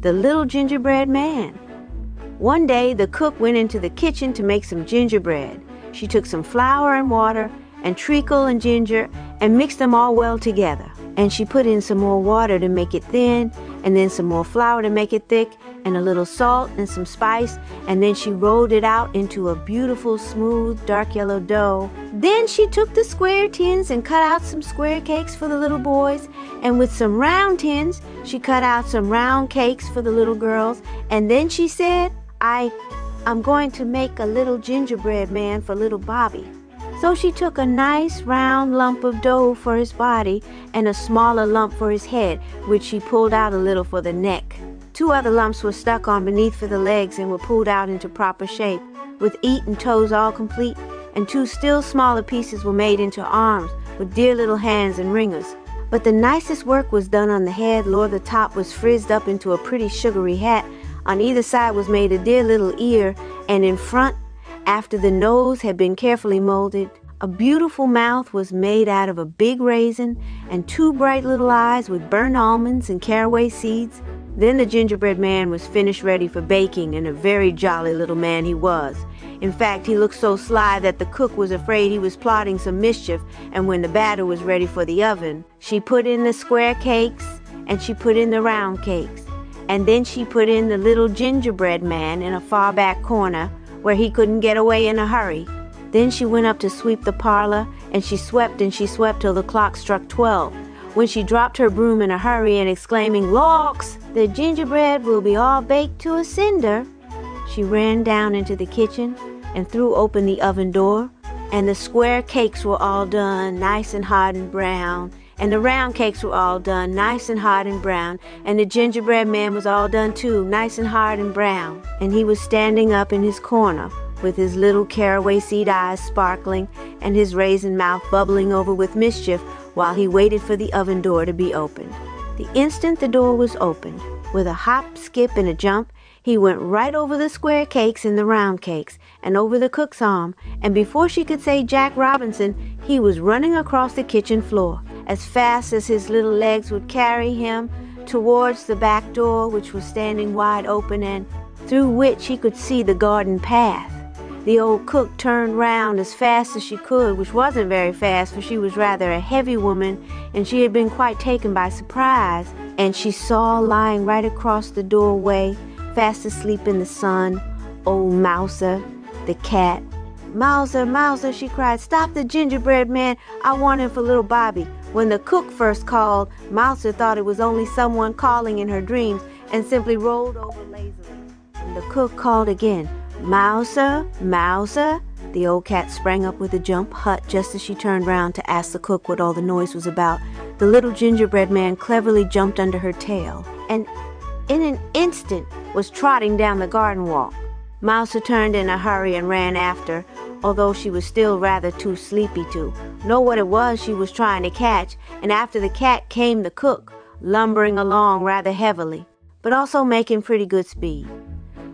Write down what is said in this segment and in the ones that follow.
the Little Gingerbread Man. One day, the cook went into the kitchen to make some gingerbread. She took some flour and water and treacle and ginger and mixed them all well together. And she put in some more water to make it thin, and then some more flour to make it thick, and a little salt and some spice, and then she rolled it out into a beautiful, smooth, dark yellow dough. Then she took the square tins and cut out some square cakes for the little boys, and with some round tins, she cut out some round cakes for the little girls, and then she said, I'm going to make a little gingerbread man for little Bobby. So she took a nice round lump of dough for his body and a smaller lump for his head, which she pulled out a little for the neck. 2 other lumps were stuck on beneath for the legs and were pulled out into proper shape, with feet and toes all complete, and 2 still smaller pieces were made into arms with dear little hands and ringers. But the nicest work was done on the head. Lord, the top was frizzed up into a pretty sugary hat. On either side was made a dear little ear, and in front, after the nose had been carefully molded, a beautiful mouth was made out of a big raisin and 2 bright little eyes with burnt almonds and caraway seeds. Then the gingerbread man was finished ready for baking, and a very jolly little man he was. In fact, he looked so sly that the cook was afraid he was plotting some mischief, and when the batter was ready for the oven, she put in the square cakes and she put in the round cakes, and then she put in the little gingerbread man in a far back corner where he couldn't get away in a hurry. Then she went up to sweep the parlor, and she swept till the clock struck 12, when she dropped her broom in a hurry and exclaiming, "Lawks, the gingerbread will be all baked to a cinder," she ran down into the kitchen and threw open the oven door, and the square cakes were all done, nice and hard and brown, and the round cakes were all done, nice and hard and brown, and the gingerbread man was all done too, nice and hard and brown, and he was standing up in his corner, with his little caraway seed eyes sparkling and his raisin mouth bubbling over with mischief while he waited for the oven door to be opened. The instant the door was opened, with a hop, skip, and a jump, he went right over the square cakes and the round cakes, and over the cook's arm, and before she could say Jack Robinson, he was running across the kitchen floor, as fast as his little legs would carry him, towards the back door, which was standing wide open, and through which he could see the garden path. The old cook turned round as fast as she could, which wasn't very fast, for she was rather a heavy woman, and she had been quite taken by surprise, and she saw lying right across the doorway, fast asleep in the sun, old Mouser, the cat. "Mouser, Mouser," she cried, "stop the gingerbread man. I want him for little Bobby." When the cook first called, Mouser thought it was only someone calling in her dreams and simply rolled over lazily. And the cook called again, "Mouser, Mouser." The old cat sprang up with a jump, hut, just as she turned round to ask the cook what all the noise was about. The little gingerbread man cleverly jumped under her tail, and in an instant was trotting down the garden walk. Mouser turned in a hurry and ran after, although she was still rather too sleepy to know what it was she was trying to catch, and after the cat came the cook, lumbering along rather heavily, but also making pretty good speed.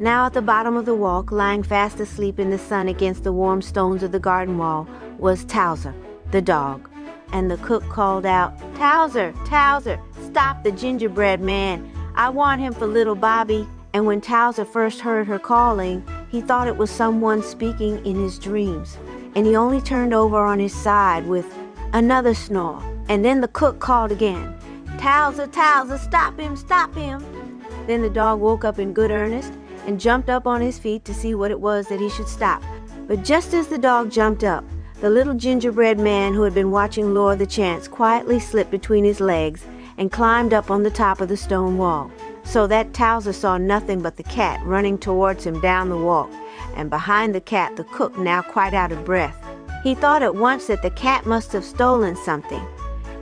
Now at the bottom of the walk, lying fast asleep in the sun against the warm stones of the garden wall, was Towser, the dog, and the cook called out, "Towser, Towser, stop the gingerbread man. I want him for little Bobby." And when Towser first heard her calling, he thought it was someone speaking in his dreams, and he only turned over on his side with another snore. And then the cook called again, "Towser, Towser, stop him, stop him." Then the dog woke up in good earnest and jumped up on his feet to see what it was that he should stop. But just as the dog jumped up, the little gingerbread man who had been watching Lure the Chance quietly slipped between his legs and climbed up on the top of the stone wall, so that Towser saw nothing but the cat running towards him down the walk, and behind the cat the cook, now quite out of breath. He thought at once that the cat must have stolen something,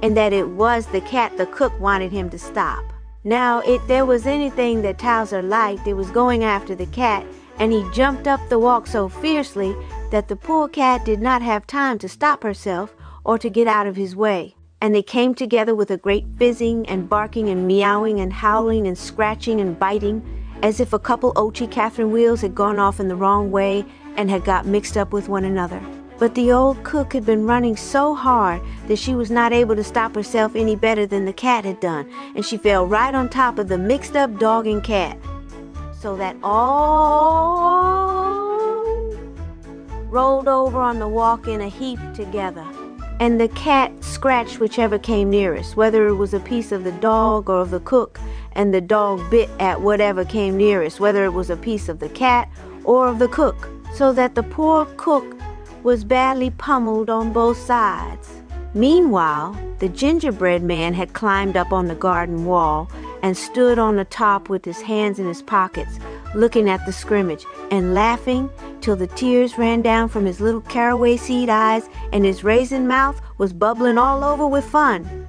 and that it was the cat the cook wanted him to stop. Now, if there was anything that Towser liked, it was going after the cat, and he jumped up the walk so fiercely that the poor cat did not have time to stop herself or to get out of his way. And they came together with a great fizzing and barking and meowing and howling and scratching and biting, as if a couple Ochi Catherine wheels had gone off in the wrong way and had got mixed up with one another. But the old cook had been running so hard that she was not able to stop herself any better than the cat had done, and she fell right on top of the mixed-up dog and cat, so that all rolled over on the walk in a heap together. And the cat scratched whichever came nearest, whether it was a piece of the dog or of the cook, and the dog bit at whatever came nearest, whether it was a piece of the cat or of the cook, so that the poor cook was badly pummeled on both sides. Meanwhile, the gingerbread man had climbed up on the garden wall and stood on the top with his hands in his pockets, looking at the scrimmage and laughing till the tears ran down from his little caraway seed eyes and his raisin mouth was bubbling all over with fun.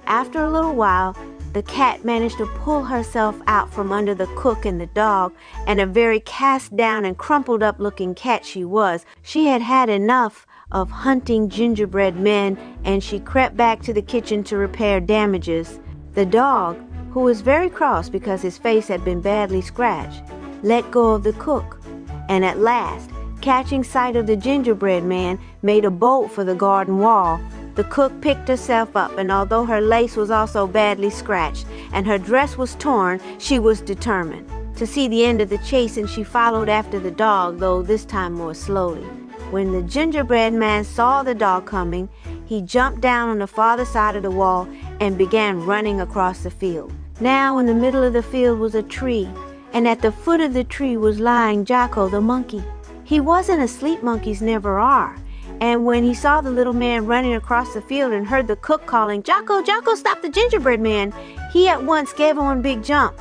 After a little while, the cat managed to pull herself out from under the cook and the dog, and a very cast down and crumpled up looking cat she was. She had had enough of hunting gingerbread men, and she crept back to the kitchen to repair damages. The dog, who was very cross because his face had been badly scratched, let go of the cook, and at last, catching sight of the gingerbread man, made a bolt for the garden wall. The cook picked herself up, and although her lace was also badly scratched and her dress was torn, she was determined to see the end of the chase, and she followed after the dog, though this time more slowly. When the gingerbread man saw the dog coming, he jumped down on the farther side of the wall and began running across the field. Now in the middle of the field was a tree, and at the foot of the tree was lying Jocko the monkey. He wasn't asleep, monkeys never are. And when he saw the little man running across the field and heard the cook calling, "Jocko, Jocko, stop the gingerbread man," he at once gave one big jump.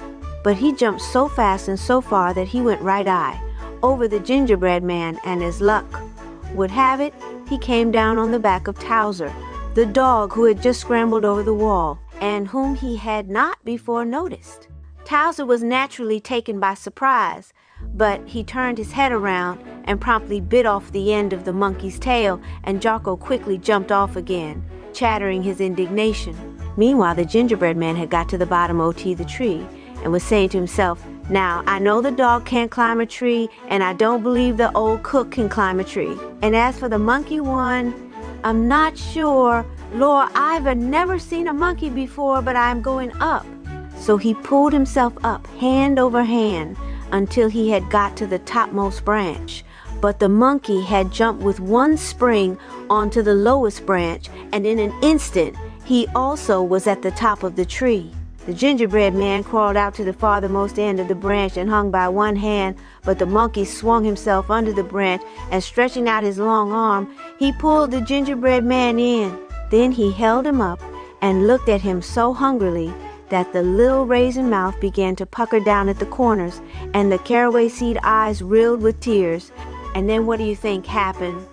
But he jumped so fast and so far that he went right-eye over the gingerbread man, and as luck would have it, he came down on the back of Towser, the dog who had just scrambled over the wall, and whom he had not before noticed. Towser was naturally taken by surprise, but he turned his head around and promptly bit off the end of the monkey's tail, and Jocko quickly jumped off again, chattering his indignation. Meanwhile, the gingerbread man had got to the bottom of the tree and was saying to himself, "Now, I know the dog can't climb a tree, and I don't believe the old cook can climb a tree. And as for the monkey one, I'm not sure. Lord, I've never seen a monkey before, but I'm going up." So he pulled himself up, hand over hand, until he had got to the topmost branch. But the monkey had jumped with one spring onto the lowest branch, and in an instant he also was at the top of the tree. The gingerbread man crawled out to the farthermost end of the branch and hung by one hand, but the monkey swung himself under the branch, and stretching out his long arm, he pulled the gingerbread man in. Then he held him up and looked at him so hungrily that the little raisin mouth began to pucker down at the corners, and the caraway seed eyes rilled with tears. And then what do you think happened?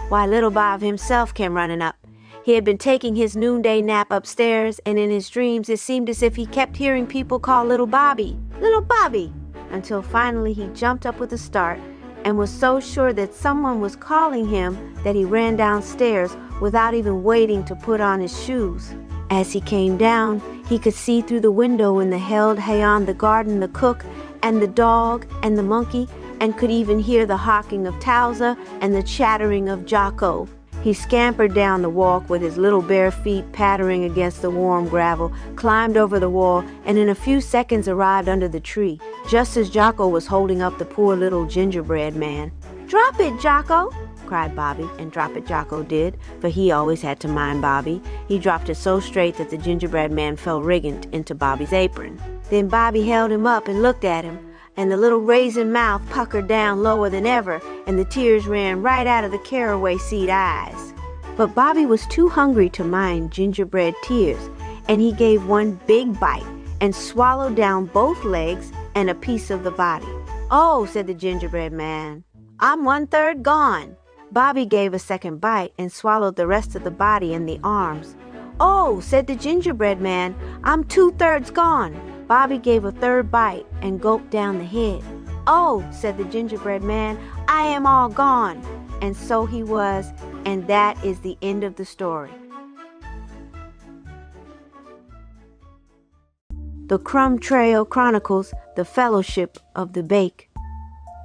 Why, little Bob himself came running up. He had been taking his noonday nap upstairs, and in his dreams it seemed as if he kept hearing people call little Bobby, "Little Bobby," until finally he jumped up with a start and was so sure that someone was calling him that he ran downstairs without even waiting to put on his shoes. As he came down, he could see through the window in the held hayon the garden, the cook, and the dog, and the monkey, and could even hear the hawking of Towser and the chattering of Jocko. He scampered down the walk with his little bare feet pattering against the warm gravel, climbed over the wall, and in a few seconds arrived under the tree, just as Jocko was holding up the poor little gingerbread man. "Drop it, Jocko!" cried Bobby, and drop it Jocko did, for he always had to mind Bobby. He dropped it so straight that the gingerbread man fell riggant into Bobby's apron. Then Bobby held him up and looked at him, and the little raisin mouth puckered down lower than ever, and the tears ran right out of the caraway seed eyes. But Bobby was too hungry to mind gingerbread tears, and he gave one big bite and swallowed down both legs and a piece of the body. "Oh," said the gingerbread man, "I'm 1/3 gone." Bobby gave a second bite and swallowed the rest of the body and the arms. "Oh," said the gingerbread man, "I'm 2/3 gone." Bobby gave a third bite and gulped down the head. "Oh," said the gingerbread man, "I am all gone." And so he was, and that is the end of the story. The Crumb Trail chronicles the fellowship of the bake.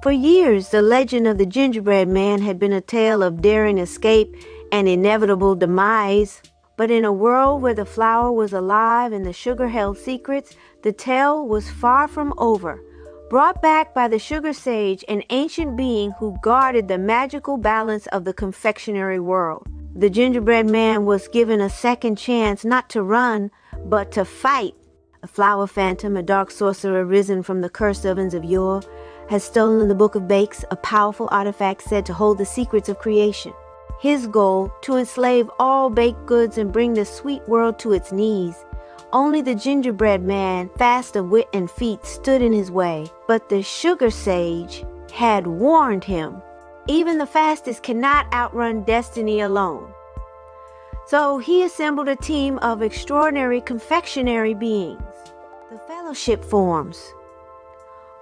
For years, the legend of the gingerbread man had been a tale of daring escape and inevitable demise. But in a world where the flour was alive and the sugar held secrets, the tale was far from over. Brought back by the sugar sage, an ancient being who guarded the magical balance of the confectionery world. The gingerbread man was given a second chance not to run, but to fight. A flour phantom, a dark sorcerer risen from the cursed ovens of yore, has stolen the Book of Bakes, a powerful artifact said to hold the secrets of creation. His goal, to enslave all baked goods and bring the sweet world to its knees. Only the gingerbread man, fast of wit and feet, stood in his way. But the sugar sage had warned him. Even the fastest cannot outrun destiny alone. So he assembled a team of extraordinary confectionery beings. The fellowship forms.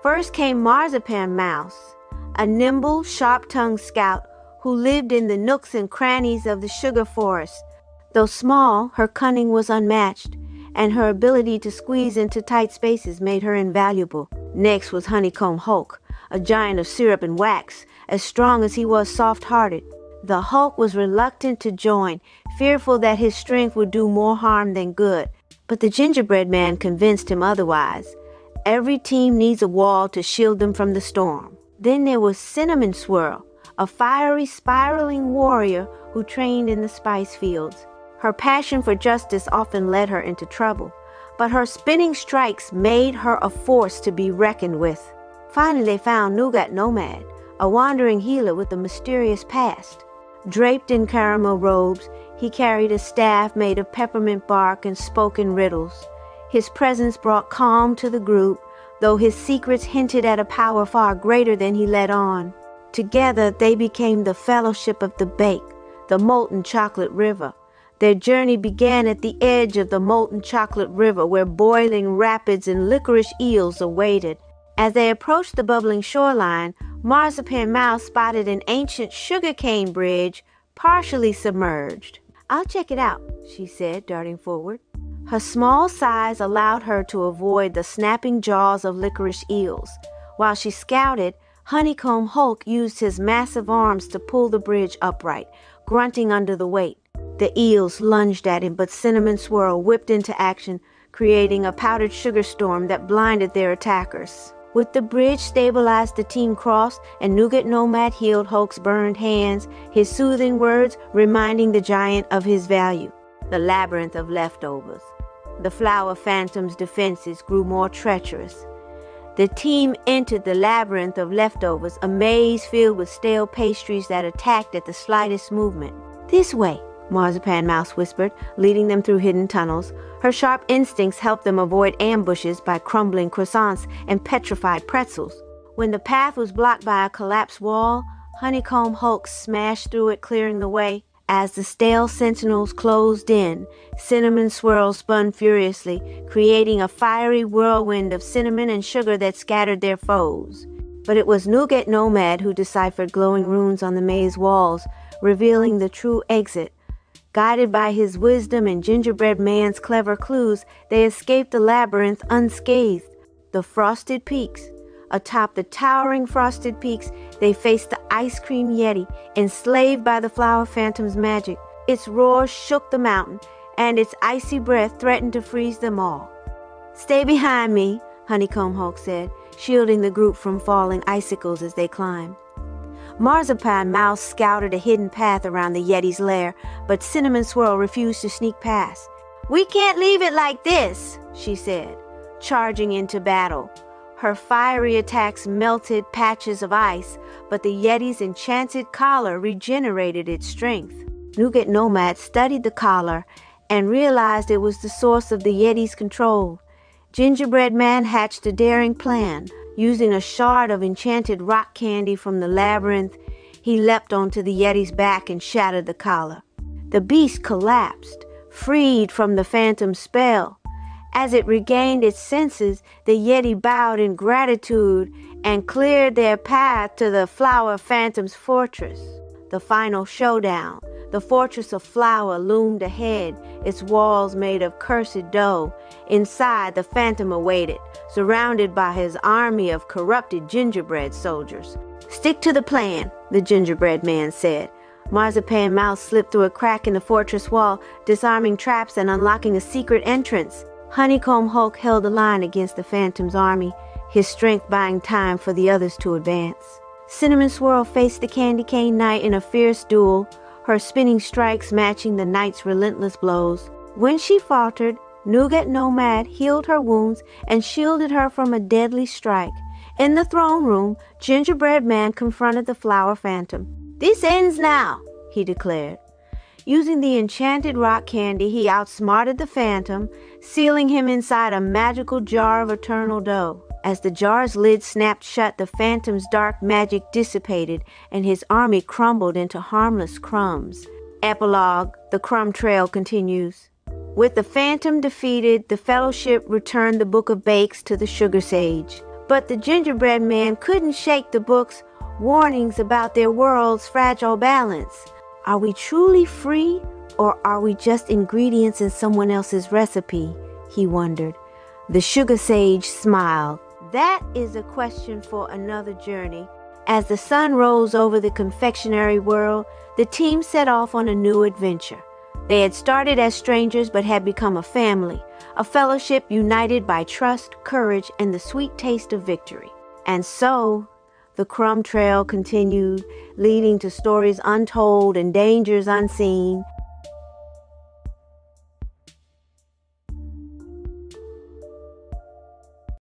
First came Marzipan Mouse, a nimble, sharp-tongued scout who lived in the nooks and crannies of the sugar forest. Though small, her cunning was unmatched, and her ability to squeeze into tight spaces made her invaluable. Next was Honeycomb Hulk, a giant of syrup and wax, as strong as he was soft-hearted. The Hulk was reluctant to join, fearful that his strength would do more harm than good. But the gingerbread man convinced him otherwise. Every team needs a wall to shield them from the storm. Then there was Cinnamon Swirl, a fiery, spiraling warrior who trained in the spice fields. Her passion for justice often led her into trouble, but her spinning strikes made her a force to be reckoned with. Finally, they found Nougat Nomad, a wandering healer with a mysterious past. Draped in caramel robes, he carried a staff made of peppermint bark and spoke in riddles. His presence brought calm to the group, though his secrets hinted at a power far greater than he let on. Together, they became the Fellowship of the Bake, the Molten Chocolate River. Their journey began at the edge of the Molten Chocolate River, where boiling rapids and licorice eels awaited. As they approached the bubbling shoreline, Marzipan Mouse spotted an ancient sugarcane bridge, partially submerged. "I'll check it out," she said, darting forward. Her small size allowed her to avoid the snapping jaws of licorice eels. While she scouted, Honeycomb Hulk used his massive arms to pull the bridge upright, grunting under the weight. The eels lunged at him, but Cinnamon Swirl whipped into action, creating a powdered sugar storm that blinded their attackers. With the bridge stabilized, the team crossed, and Nougat Nomad healed Hulk's burned hands, his soothing words reminding the giant of his value. The labyrinth of leftovers. The flour phantom's defenses grew more treacherous. The team entered the labyrinth of leftovers, a maze filled with stale pastries that attacked at the slightest movement. "This way," Marzipan Mouse whispered, leading them through hidden tunnels. Her sharp instincts helped them avoid ambushes by crumbling croissants and petrified pretzels. When the path was blocked by a collapsed wall, Honeycomb Hulk smashed through it, clearing the way. As the stale sentinels closed in, Cinnamon Swirl spun furiously, creating a fiery whirlwind of cinnamon and sugar that scattered their foes. But it was Nougat Nomad who deciphered glowing runes on the maze walls, revealing the true exit. Guided by his wisdom and Gingerbread Man's clever clues, they escaped the labyrinth unscathed. The frosted peaks. Atop the towering frosted peaks, they faced the ice cream yeti, enslaved by the flower phantom's magic. Its roar shook the mountain, and its icy breath threatened to freeze them all. "Stay behind me," Honeycomb Hulk said, shielding the group from falling icicles as they climbed. Marzipan Mouse scouted a hidden path around the yeti's lair, but Cinnamon Swirl refused to sneak past. "We can't leave it like this," she said, charging into battle. Her fiery attacks melted patches of ice, but the yeti's enchanted collar regenerated its strength. Nougat Nomad studied the collar and realized it was the source of the yeti's control. Gingerbread Man hatched a daring plan. Using a shard of enchanted rock candy from the labyrinth, he leapt onto the yeti's back and shattered the collar. The beast collapsed, freed from the phantom's spell. As it regained its senses, the yeti bowed in gratitude and cleared their path to the flower phantom's fortress. The final showdown. The fortress of flour loomed ahead, its walls made of cursed dough. Inside, the phantom awaited, surrounded by his army of corrupted gingerbread soldiers. "Stick to the plan," the gingerbread man said. Marzipan Mouse slipped through a crack in the fortress wall, disarming traps and unlocking a secret entrance. Honeycomb Hulk held the line against the phantom's army, his strength buying time for the others to advance. Cinnamon Swirl faced the Candy Cane Knight in a fierce duel, her spinning strikes matching the knight's relentless blows. When she faltered, Nougat Nomad healed her wounds and shielded her from a deadly strike. In the throne room, Gingerbread Man confronted the flower phantom. "This ends now," he declared. Using the enchanted rock candy, he outsmarted the phantom, sealing him inside a magical jar of eternal dough. As the jar's lid snapped shut, the phantom's dark magic dissipated, and his army crumbled into harmless crumbs. Epilogue: The Crumb Trail continues. With the phantom defeated, the fellowship returned the Book of Bakes to the Sugar Sage. But the gingerbread man couldn't shake the book's warnings about their world's fragile balance. Are we truly free, or are we just ingredients in someone else's recipe? He wondered. The Sugar Sage smiled. That is a question for another journey. As the sun rose over the confectionery world, the team set off on a new adventure. They had started as strangers but had become a family, a fellowship united by trust, courage, and the sweet taste of victory. And so, the crumb trail continued, leading to stories untold and dangers unseen.